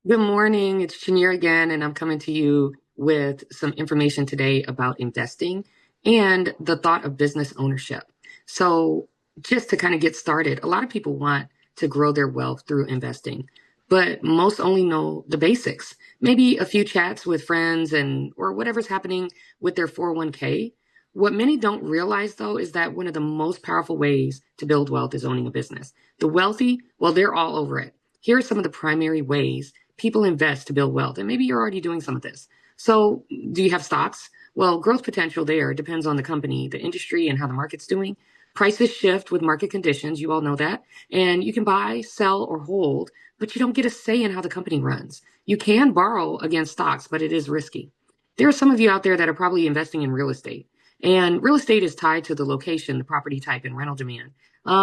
Good morning. It's Chenier again, and I'm coming to you with some information today about investing and the thought of business ownership. So, just to kind of get started, a lot of people want to grow their wealth through investing, but most only know the basics. Maybe a few chats with friends and or whatever's happening with their 401k. What many don't realize though is that one of the most powerful ways to build wealth is owning a business. The wealthy, well, they're all over it. Here are some of the primary ways people invest to build wealth. And maybe you're already doing some of this. So, do you have stocks? Well, growth potential there depends on the company, the industry, and how the market's doing. Prices shift with market conditions. You all know that. And you can buy, sell, or hold, but you don't get a say in how the company runs. You can borrow against stocks, but it is risky. There are some of you out there that are probably investing in real estate. And real estate is tied to the location, the property type, and rental demand.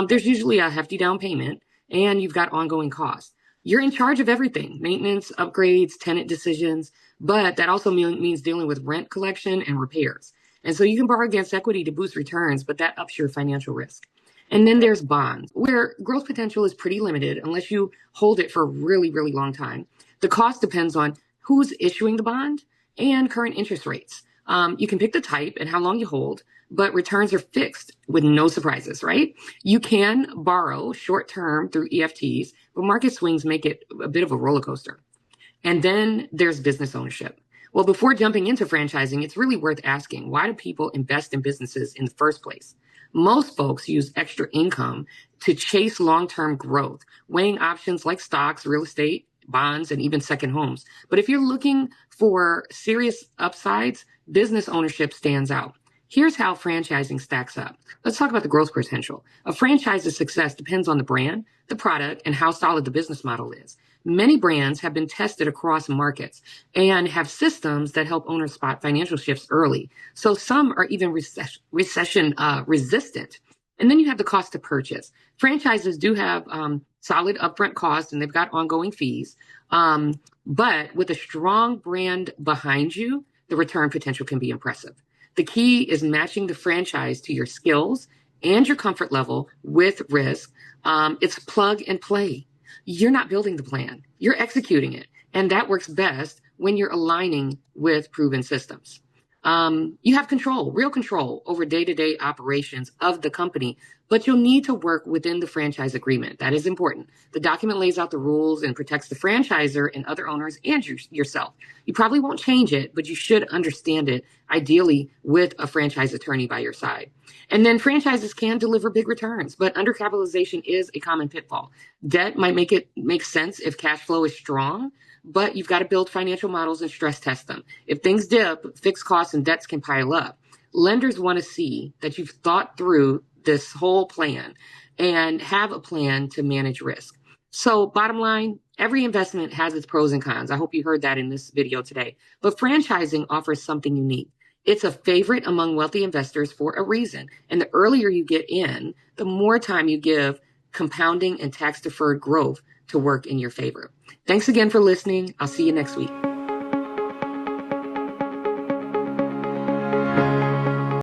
There's usually a hefty down payment, and you've got ongoing costs. You're in charge of everything: maintenance, upgrades, tenant decisions, but that also means dealing with rent collection and repairs. And so you can borrow against equity to boost returns, but that ups your financial risk. And then there's bonds, where growth potential is pretty limited unless you hold it for a really, really long time. The cost depends on who's issuing the bond and current interest rates. You can pick the type and how long you hold, but returns are fixed with no surprises, right? You can borrow short term through EFTs, but market swings make it a bit of a roller coaster. And then there's business ownership. Well, before jumping into franchising, it's really worth asking, why do people invest in businesses in the first place? Most folks use extra income to chase long term growth, weighing options like stocks, real estate, bonds, and even second homes. But if you're looking for serious upsides, business ownership stands out. Here's how franchising stacks up. Let's talk about the growth potential. A franchise's success depends on the brand, the product, and how solid the business model is. Many brands have been tested across markets and have systems that help owners spot financial shifts early. So some are even recession resistant. And then you have the cost to purchase. Franchises do have solid upfront costs and they've got ongoing fees. But with a strong brand behind you, the return potential can be impressive. The key is matching the franchise to your skills and your comfort level with risk. It's plug and play. You're not building the plan, you're executing it. And that works best when you're aligning with proven systems. You have control, real control over day to day operations of the company, but you'll need to work within the franchise agreement. That is important. The document lays out the rules and protects the franchisor and other owners and yourself. You probably won't change it, but you should understand it, ideally with a franchise attorney by your side. And then franchises can deliver big returns, but undercapitalization is a common pitfall. Debt might make sense if cash flow is strong, but you've got to build financial models and stress test them. If things dip, fixed costs and debts can pile up. Lenders want to see that you've thought through this whole plan and have a plan to manage risk. So, bottom line, every investment has its pros and cons. I hope you heard that in this video today. But franchising offers something unique. It's a favorite among wealthy investors for a reason. And the earlier you get in, the more time you give compounding and tax deferred growth to work in your favor. Thanks again for listening. I'll see you next week.